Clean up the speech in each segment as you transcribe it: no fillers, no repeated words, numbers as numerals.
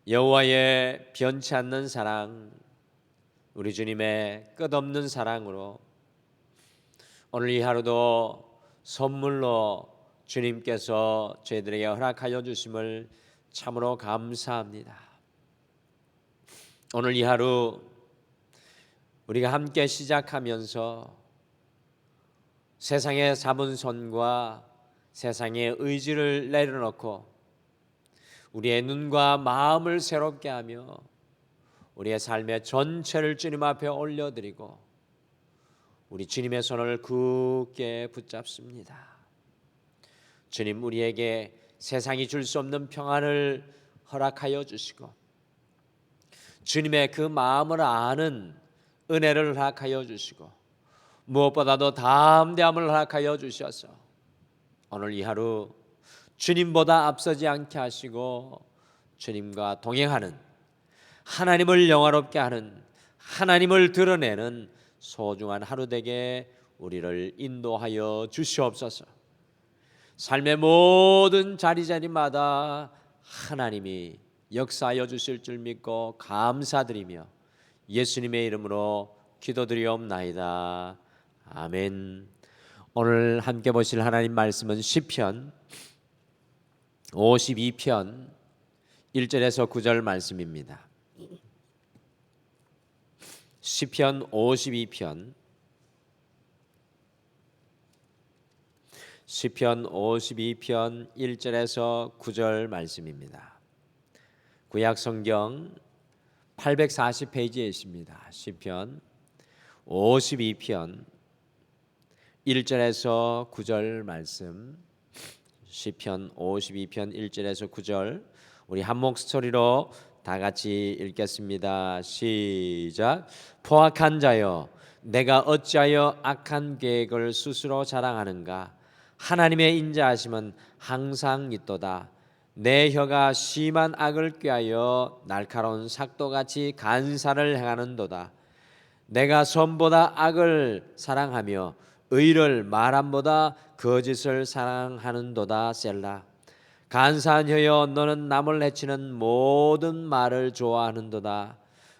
여호와의 변치 않는 사랑, 우리 주님의 끝없는 사랑으로 오늘 이 하루도 선물로 주님께서 저희들에게 허락하여 주심을 참으로 감사합니다. 오늘 이 하루 우리가 함께 시작하면서 세상의 자본선과 세상의 의지를 내려놓고 우리의 눈과 마음을 새롭게 하며 우리의 삶의 전체를 주님 앞에 올려드리고 우리 주님의 손을 굳게 붙잡습니다. 주님, 우리에게 세상이 줄 수 없는 평안을 허락하여 주시고 주님의 그 마음을 아는 은혜를 허락하여 주시고 무엇보다도 담대함을 허락하여 주셔서 오늘 이 하루 주님보다 앞서지 않게 하시고 주님과 동행하는, 하나님을 영화롭게 하는, 하나님을 드러내는 소중한 하루 되게 우리를 인도하여 주시옵소서. 삶의 모든 자리자리마다 하나님이 역사하여 주실 줄 믿고 감사드리며 예수님의 이름으로 기도드리옵나이다. 아멘. 오늘 함께 보실 하나님 말씀은 시편 52편 1절에서 9절 말씀입니다. 시편 52편 1절에서 9절 말씀입니다. 구약 성경 840페이지에 있습니다. 시편 52편 1절에서 9절 말씀, 시편 52편 1절에서 9절 우리 한 목소리로 다 같이 읽겠습니다. 시작. 포악한 자여, 내가 어찌하여 악한 계획을 스스로 자랑하는가? 하나님의 인자하심은 항상 있도다. 내 혀가 심한 악을 꾀하여 날카로운 삭도같이 간사를 행하는도다. 내가 선보다 악을 사랑하며 의를 말함보다 거짓을 사랑하는도다. 셀라. 간사한 혀여, 너는 남을 해치는 모든 말을 좋아하는도다.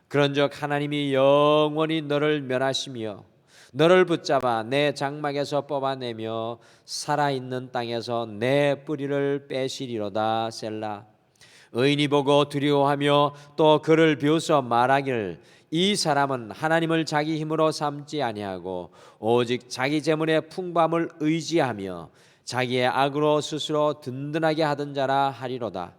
그런즉 하나님이 영원히 너를 멸하시며 너를 붙잡아 내 장막에서 뽑아내며 살아있는 땅에서 내 뿌리를 빼시리로다. 셀라. 의인이 보고 두려워하며 또 그를 비웃어 말하기를 이 사람은 하나님을 자기 힘으로 삼지 아니하고 오직 자기 재물의 풍부함을 의지하며 자기의 악으로 스스로 든든하게 하던 자라 하리로다.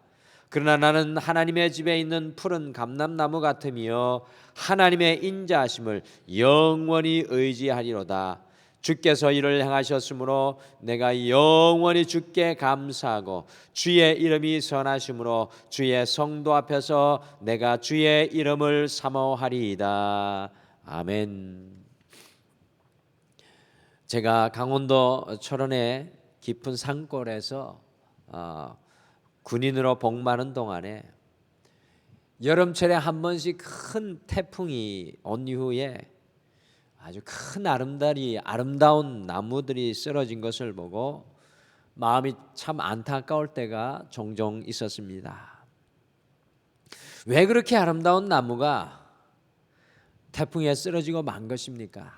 그러나 나는 하나님의 집에 있는 푸른 감람나무 같으며 하나님의 인자하심을 영원히 의지하리로다. 주께서 이를 행하셨으므로 내가 영원히 주께 감사하고 주의 이름이 선하심으로 주의 성도 앞에서 내가 주의 이름을 사모하리이다. 아멘. 제가 강원도 철원의 깊은 산골에서 군인으로 복무하는 동안에 여름철에 한 번씩 큰 태풍이 온 이후에 아주 큰 아름다운 나무들이 쓰러진 것을 보고 마음이 참 안타까울 때가 종종 있었습니다. 왜 그렇게 아름다운 나무가 태풍에 쓰러지고 만 것입니까?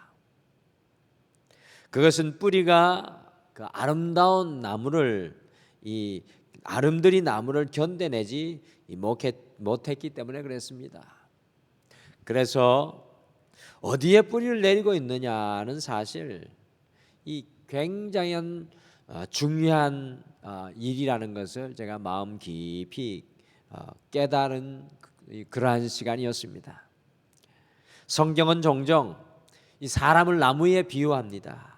그것은 뿌리가 그 아름다운 나무를 이 아름드리 나무를 견뎌내지 못했기 때문에 그랬습니다. 그래서 어디에 뿌리를 내리고 있느냐는 사실 이 굉장히 중요한 일이라는 것을 제가 마음 깊이 깨달은 그러한 시간이었습니다. 성경은 종종 이 사람을 나무 위에 비유합니다.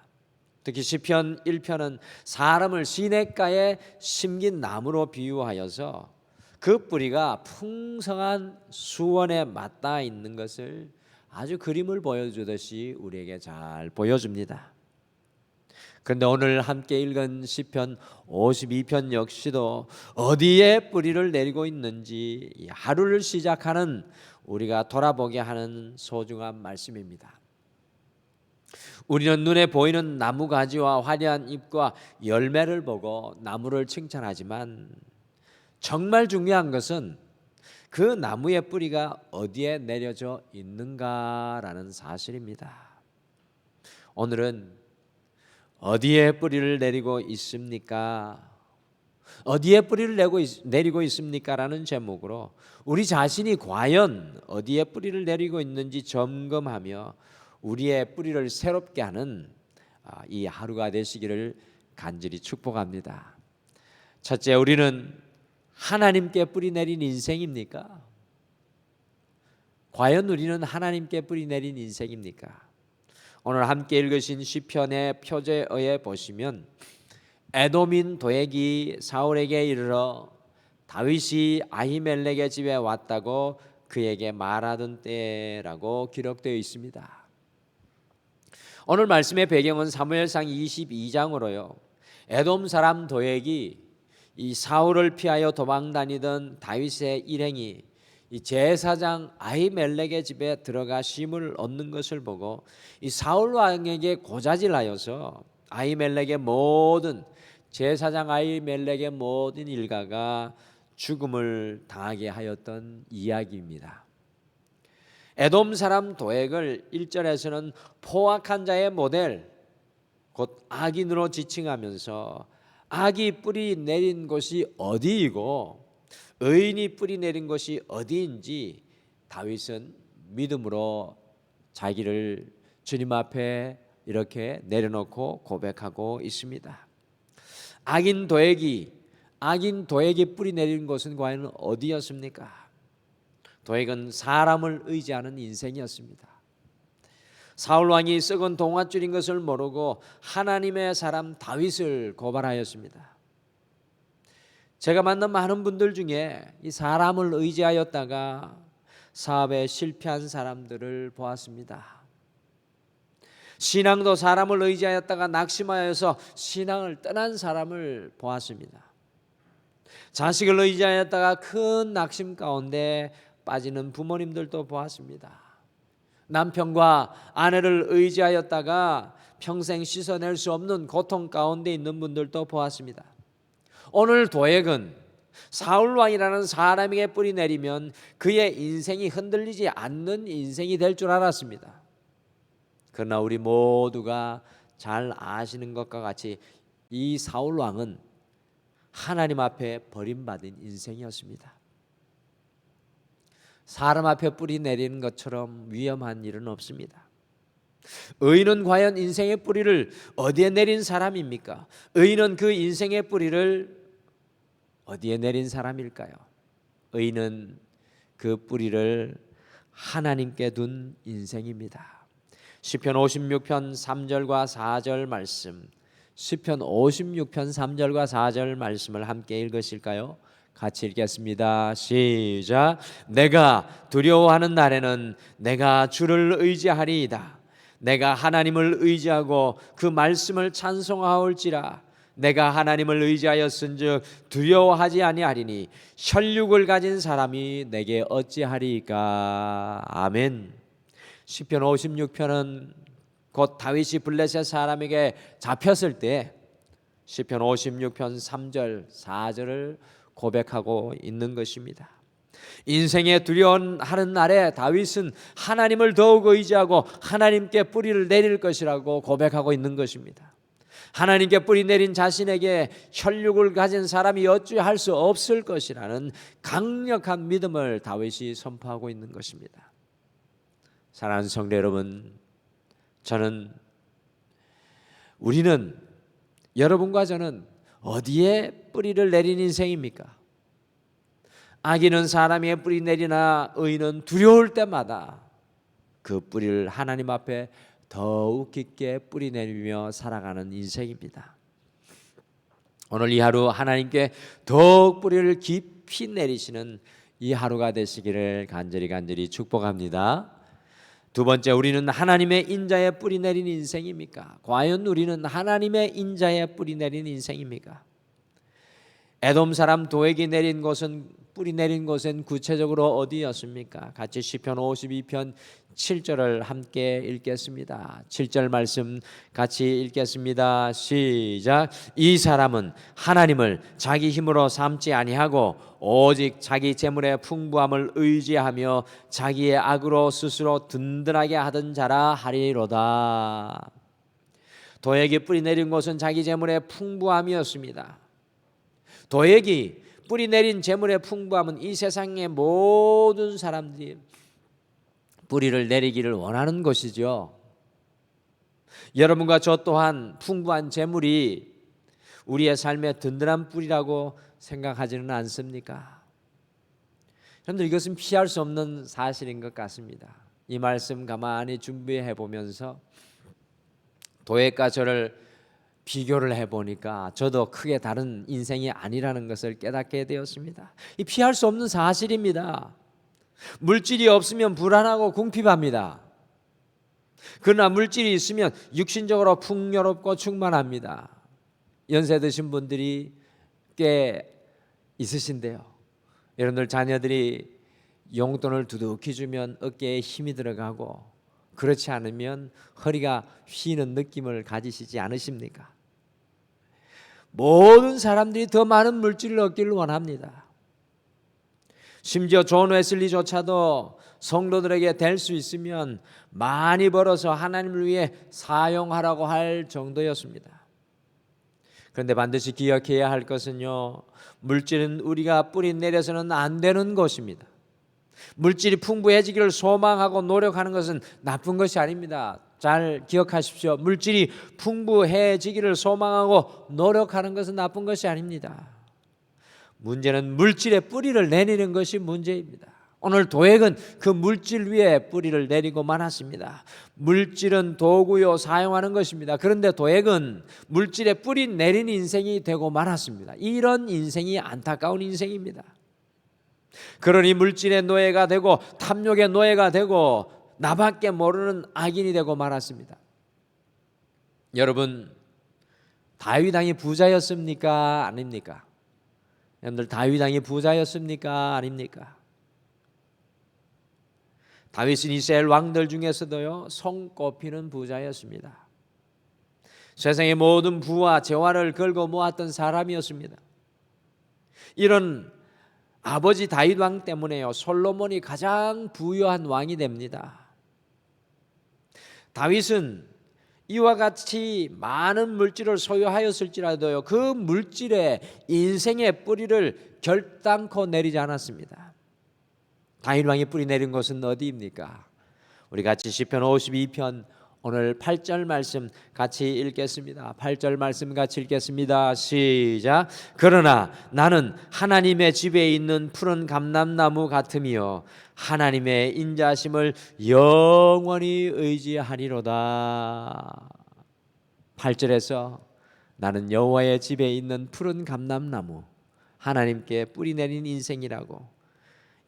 특히 시편 1편은 사람을 시냇가에 심긴 나무로 비유하여서 그 뿌리가 풍성한 수원에 맞닿아 있는 것을 아주 그림을 보여주듯이 우리에게 잘 보여줍니다. 그런데 오늘 함께 읽은 시편 52편 역시도 어디에 뿌리를 내리고 있는지 하루를 시작하는 우리가 돌아보게 하는 소중한 말씀입니다. 우리는 눈에 보이는 나무 가지와 화려한 잎과 열매를 보고 나무를 칭찬하지만 정말 중요한 것은 그 나무의 뿌리가 어디에 내려져 있는가라는 사실입니다. 오늘은 어디에 뿌리를 내리고 있습니까? 어디에 뿌리를 내리고 있습니까? 라는 제목으로 우리 자신이 과연 어디에 뿌리를 내리고 있는지 점검하며 우리의 뿌리를 새롭게 하는 이 하루가 되시기를 간절히 축복합니다. 첫째, 우리는 하나님께 뿌리 내린 인생입니까? 과연 우리는 하나님께 뿌리 내린 인생입니까? 오늘 함께 읽으신 시편의 표제어에 보시면 에돔인 도액이 사울에게 이르러 다윗이 아히멜렉의 집에 왔다고 그에게 말하던 때라고 기록되어 있습니다. 오늘 말씀의 배경은 사무엘상 22장으로요. 에돔 사람 도액이 이 사울을 피하여 도망다니던 다윗의 일행이 이 제사장 아히멜렉의 집에 들어가 쉼을 얻는 것을 보고 이 사울 왕에게 고자질하여서 아히멜렉의 모든 제사장 아히멜렉의 모든 일가가 죽음을 당하게 하였던 이야기입니다. 에돔 사람 도액을 1절에서는 포악한 자의 모델, 곧 악인으로 지칭하면서 악이 뿌리 내린 곳이 어디이고 의인이 뿌리 내린 곳이 어디인지 다윗은 믿음으로 자기를 주님 앞에 이렇게 내려놓고 고백하고 있습니다. 악인 도액이 뿌리 내린 곳은 과연 어디였습니까? 도액은 사람을 의지하는 인생이었습니다. 사울 왕이 썩은 동화줄인 것을 모르고 하나님의 사람 다윗을 고발하였습니다. 제가 만난 많은 분들 중에 이 사람을 의지하였다가 사업에 실패한 사람들을 보았습니다. 신앙도 사람을 의지하였다가 낙심하여서 신앙을 떠난 사람을 보았습니다. 자식을 의지하였다가 큰 낙심 가운데 빠지는 부모님들도 보았습니다. 남편과 아내를 의지하였다가 평생 씻어낼 수 없는 고통 가운데 있는 분들도 보았습니다. 오늘 도액은 사울 왕이라는 사람에게 뿌리 내리면 그의 인생이 흔들리지 않는 인생이 될 줄 알았습니다. 그러나 우리 모두가 잘 아시는 것과 같이 이 사울 왕은 하나님 앞에 버림받은 인생이었습니다. 사람 앞에 뿌리 내리는 것처럼 위험한 일은 없습니다. 의인은 과연 인생의 뿌리를 어디에 내린 사람입니까? 의인은 그 인생의 뿌리를 어디에 내린 사람일까요? 의인은 그 뿌리를 하나님께 둔 인생입니다. 시편 56편 3절과 4절 말씀, 시편 56편 3절과 4절 말씀을 함께 읽으실까요? 같이 읽겠습니다. 시작. 내가 두려워하는 날에는 내가 주를 의지하리이다. 내가 하나님을 의지하고 그 말씀을 찬송하올지라. 내가 하나님을 의지하였은즉 두려워하지 아니하리니 혈육을 가진 사람이 내게 어찌하리까. 아멘. 시편 56편은 곧 다윗이 블레셋 사람에게 잡혔을 때 시편 56편 3절 4절을 고백하고 있는 것입니다. 인생에 두려워하는 날에 다윗은 하나님을 더욱 의지하고 하나님께 뿌리를 내릴 것이라고 고백하고 있는 것입니다. 하나님께 뿌리 내린 자신에게 혈육을 가진 사람이 어찌할 수 없을 것이라는 강력한 믿음을 다윗이 선포하고 있는 것입니다. 사랑하는 성도 여러분, 우리는 여러분과 저는 어디에 뿌리를 내린 인생입니까? 악인은 사람의 뿌리 내리나 의인은 두려울 때마다 그 뿌리를 하나님 앞에 더욱 깊게 뿌리 내리며 살아가는 인생입니다. 오늘 이 하루 하나님께 더욱 뿌리를 깊이 내리시는 이 하루가 되시기를 간절히 축복합니다. 두 번째, 우리는 하나님의 인자에 뿌리 내린 인생입니까? 과연 우리는 하나님의 인자에 뿌리 내린 인생입니까? 에돔 사람 도액이 내린 곳은 뿌리 내린 곳은 구체적으로 어디였습니까? 같이 시편 52편 7절을 함께 읽겠습니다. 7절 말씀 같이 읽겠습니다. 시작. 이 사람은 하나님을 자기 힘으로 삼지 아니하고 오직 자기 재물의 풍부함을 의지하며 자기의 악으로 스스로 든든하게 하던 자라 하리로다. 도액이 뿌리 내린 곳은 자기 재물의 풍부함이었습니다. 도액이 뿌리 내린 재물의 풍부함은 이 세상의 모든 사람들이 뿌리를 내리기를 원하는 것이죠. 여러분과 저 또한 풍부한 재물이 우리의 삶의 든든한 뿌리라고 생각하지는 않습니까? 여러분들, 이것은 피할 수 없는 사실인 것 같습니다. 이 말씀 가만히 준비해 보면서 도액과 저를 비교를 해보니까 저도 크게 다른 인생이 아니라는 것을 깨닫게 되었습니다. 이 피할 수 없는 사실입니다. 물질이 없으면 불안하고 궁핍합니다. 그러나 물질이 있으면 육신적으로 풍요롭고 충만합니다. 연세 드신 분들이 꽤 있으신데요, 여러분들 자녀들이 용돈을 두둑히 주면 어깨에 힘이 들어가고 그렇지 않으면 허리가 휘는 느낌을 가지시지 않으십니까? 모든 사람들이 더 많은 물질을 얻기를 원합니다. 심지어 존 웨슬리조차도 성도들에게 될 수 있으면 많이 벌어서 하나님을 위해 사용하라고 할 정도였습니다. 그런데 반드시 기억해야 할 것은요, 물질은 우리가 뿌리 내려서는 안 되는 것입니다. 물질이 풍부해지기를 소망하고 노력하는 것은 나쁜 것이 아닙니다. 잘 기억하십시오. 물질이 풍부해지기를 소망하고 노력하는 것은 나쁜 것이 아닙니다. 문제는 물질의 뿌리를 내리는 것이 문제입니다. 오늘 도액은 그 물질 위에 뿌리를 내리고 말았습니다. 물질은 도구요, 사용하는 것입니다. 그런데 도액은 물질의 뿌리 내린 인생이 되고 말았습니다. 이런 인생이 안타까운 인생입니다. 그러니 물질의 노예가 되고 탐욕의 노예가 되고 나밖에 모르는 악인이 되고 말았습니다. 여러분, 다윗 왕이 부자였습니까? 아닙니까? 여러분들, 다윗 왕이 부자였습니까? 아닙니까? 다윗은 이스라엘 왕들 중에서도요, 손꼽히는 부자였습니다. 세상의 모든 부와 재화를 걸고 모았던 사람이었습니다. 이런 아버지 다윗 왕 때문에요, 솔로몬이 가장 부유한 왕이 됩니다. 다윗은 이와 같이 많은 물질을 소유하였을지라도요, 그 물질에 인생의 뿌리를 결단코 내리지 않았습니다. 다윗 왕이 뿌리 내린 곳은 어디입니까? 우리 같이 시편 52편 오늘 8절 말씀 같이 읽겠습니다. 8절 말씀 같이 읽겠습니다. 시작. 그러나 나는 하나님의 집에 있는 푸른 감람나무 같으며 하나님의 인자심을 영원히 의지하리로다. 8절에서 나는 여호와의 집에 있는 푸른 감람나무, 하나님께 뿌리 내린 인생이라고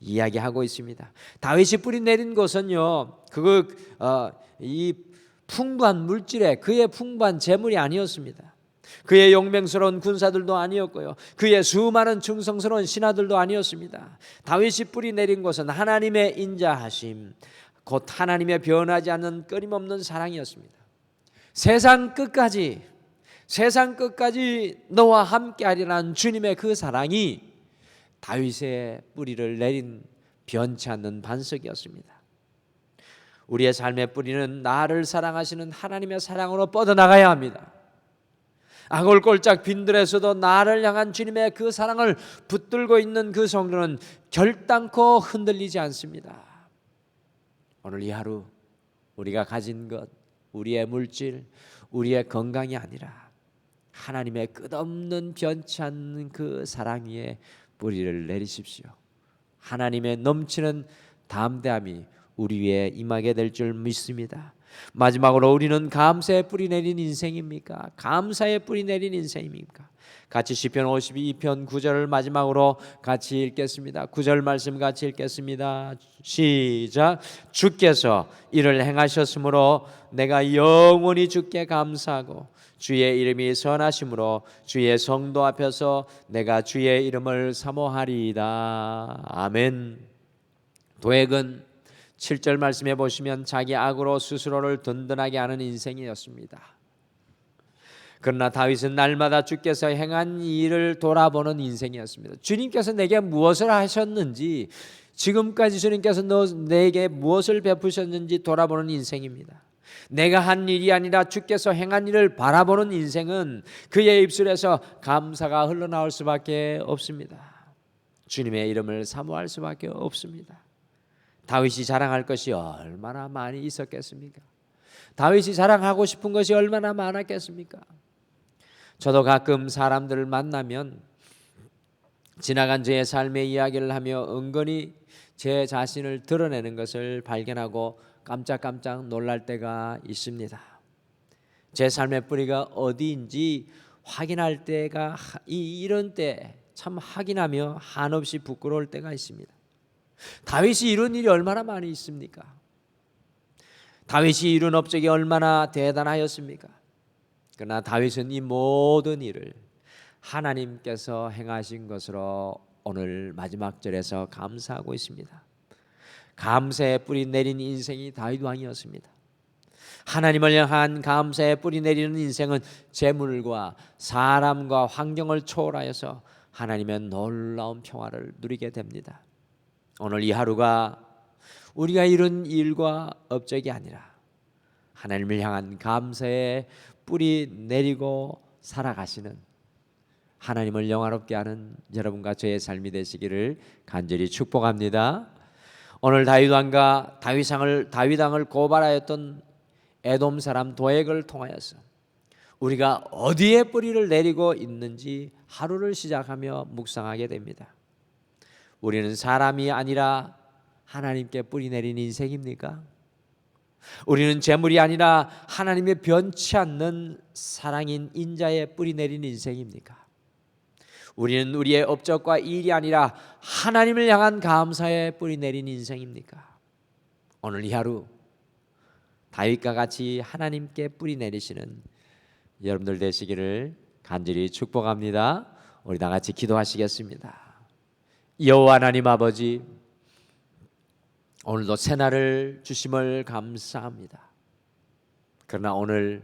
이야기하고 있습니다. 다윗이 뿌리 내린 것은요, 이 풍부한 물질에, 그의 풍부한 재물이 아니었습니다. 그의 용맹스러운 군사들도 아니었고요, 그의 수많은 충성스러운 신하들도 아니었습니다. 다윗이 뿌리 내린 것은 하나님의 인자하심, 곧 하나님의 변하지 않는 끊임없는 사랑이었습니다. 세상 끝까지 너와 함께하리라는 주님의 그 사랑이 다윗의 뿌리를 내린 변치 않는 반석이었습니다. 우리의 삶의 뿌리는 나를 사랑하시는 하나님의 사랑으로 뻗어나가야 합니다. 아골골짝 빈들에서도 나를 향한 주님의 그 사랑을 붙들고 있는 그 성도는 결단코 흔들리지 않습니다. 오늘 이 하루 우리가 가진 것, 우리의 물질, 우리의 건강이 아니라 하나님의 끝없는 변치 않는 그 사랑 위에 뿌리를 내리십시오. 하나님의 넘치는 담대함이 우리 위에 임하게 될 줄 믿습니다. 마지막으로 우리는 감사의 뿌리 내린 인생입니까? 감사의 뿌리 내린 인생입니까? 같이 시편 52편 9절을 마지막으로 같이 읽겠습니다. 9절 말씀 같이 읽겠습니다. 시작. 주께서 이를 행하셨으므로 내가 영원히 주께 감사하고 주의 이름이 선하심으로 주의 성도 앞에서 내가 주의 이름을 사모하리이다. 아멘. 도액은 7절 말씀해 보시면 자기 악으로 스스로를 든든하게 하는 인생이었습니다. 그러나 다윗은 날마다 주께서 행한 일을 돌아보는 인생이었습니다. 주님께서 내게 무엇을 하셨는지, 지금까지 주님께서 내게 무엇을 베푸셨는지 돌아보는 인생입니다. 내가 한 일이 아니라 주께서 행한 일을 바라보는 인생은 그의 입술에서 감사가 흘러나올 수밖에 없습니다. 주님의 이름을 사모할 수밖에 없습니다. 다윗이 자랑할 것이 얼마나 많이 있었겠습니까? 다윗이 자랑하고 싶은 것이 얼마나 많았겠습니까? 저도 가끔 사람들을 만나면 지나간 제 삶의 이야기를 하며 은근히 제 자신을 드러내는 것을 발견하고 깜짝깜짝 놀랄 때가 있습니다. 제 삶의 뿌리가 어디인지 확인할 때가 이런 때 참 확인하며 한없이 부끄러울 때가 있습니다. 다윗이 이룬 일이 얼마나 많이 있습니까? 다윗이 이룬 업적이 얼마나 대단하였습니까? 그러나 다윗은 이 모든 일을 하나님께서 행하신 것으로 오늘 마지막 절에서 감사하고 있습니다. 감사의 뿌리 내린 인생이 다윗 왕이었습니다. 하나님을 향한 감사의 뿌리 내리는 인생은 재물과 사람과 환경을 초월하여서 하나님의 놀라운 평화를 누리게 됩니다. 오늘 이 하루가 우리가 이룬 일과 업적이 아니라 하나님을 향한 감사의 뿌리 내리고 살아가시는, 하나님을 영화롭게 하는 여러분과 저의 삶이 되시기를 간절히 축복합니다. 오늘 다윗왕과 다윗왕을 고발하였던 에돔 사람 도액을 통하여서 우리가 어디에 뿌리를 내리고 있는지 하루를 시작하며 묵상하게 됩니다. 우리는 사람이 아니라 하나님께 뿌리 내린 인생입니까? 우리는 재물이 아니라 하나님의 변치 않는 사랑인 인자에 뿌리 내린 인생입니까? 우리는 우리의 업적과 일이 아니라 하나님을 향한 감사에 뿌리 내린 인생입니까? 오늘 이 하루 다윗과 같이 하나님께 뿌리 내리시는 여러분들 되시기를 간절히 축복합니다. 우리 다 같이 기도하시겠습니다. 여호와 하나님 아버지, 오늘도 새날을 주심을 감사합니다. 그러나 오늘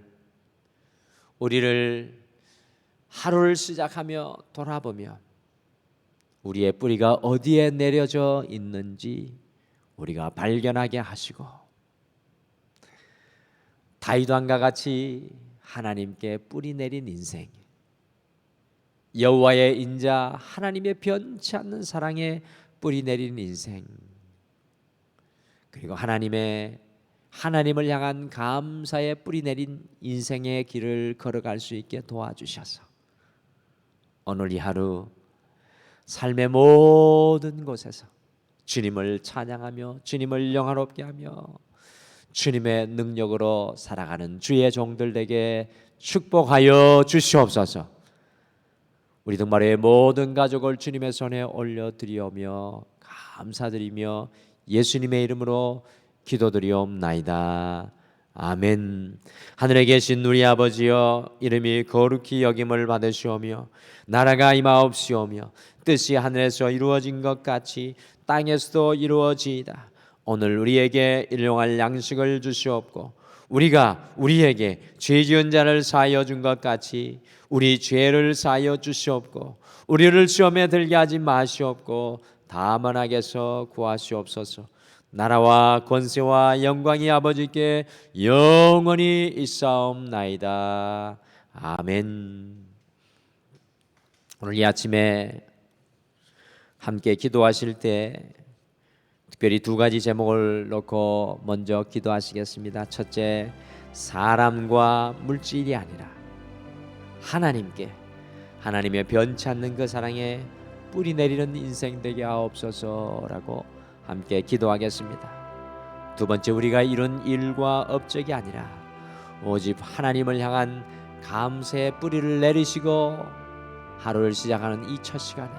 우리를 하루를 시작하며 돌아보며 우리의 뿌리가 어디에 내려져 있는지 우리가 발견하게 하시고 다윗왕과 같이 하나님께 뿌리 내린 인생, 여호와의 인자 하나님의 변치 않는 사랑에 뿌리 내린 인생, 그리고 하나님을 향한 감사에 뿌리 내린 인생의 길을 걸어갈 수 있게 도와주셔서 오늘 이 하루 삶의 모든 곳에서 주님을 찬양하며 주님을 영화롭게 하며 주님의 능력으로 살아가는 주의 종들 되게 축복하여 주시옵소서. 우리 등말의 모든 가족을 주님의 손에 올려드리오며 감사드리며 예수님의 이름으로 기도드리옵나이다. 아멘. 하늘에 계신 우리 아버지여, 이름이 거룩히 여김을 받으시오며 나라가 임하옵시오며 뜻이 하늘에서 이루어진 것 같이 땅에서도 이루어지이다. 오늘 우리에게 일용할 양식을 주시옵고 우리가 우리에게 죄 지은 자를 사하여 준 것 같이 우리 죄를 사하여 주시옵고 우리를 시험에 들게 하지 마시옵고 다만 악에서 구하시옵소서. 나라와 권세와 영광이 아버지께 영원히 있사옵나이다. 아멘. 오늘 이 아침에 함께 기도하실 때 특별히 두 가지 제목을 놓고 먼저 기도하시겠습니다. 첫째, 사람과 물질이 아니라 하나님께, 하나님의 변치 않는 그 사랑에 뿌리 내리는 인생 되게 하옵소서라고 함께 기도하겠습니다. 두 번째, 우리가 이룬 일과 업적이 아니라 오직 하나님을 향한 감사의 뿌리를 내리시고 하루를 시작하는 이 첫 시간에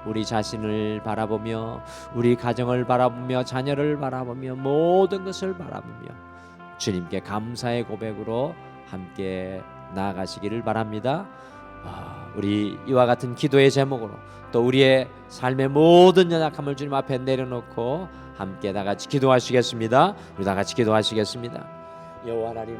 우리 자신을 바라보며 우리 가정을 바라보며 자녀를 바라보며 모든 것을 바라보며 주님께 감사의 고백으로 함께 나아가시기를 바랍니다. 우리 이와 같은 기도의 제목으로 또 우리의 삶의 모든 연약함을 주님 앞에 내려놓고 함께 다 같이 기도하시겠습니다. 우리 다 같이 기도하시겠습니다. 여호와 하나님,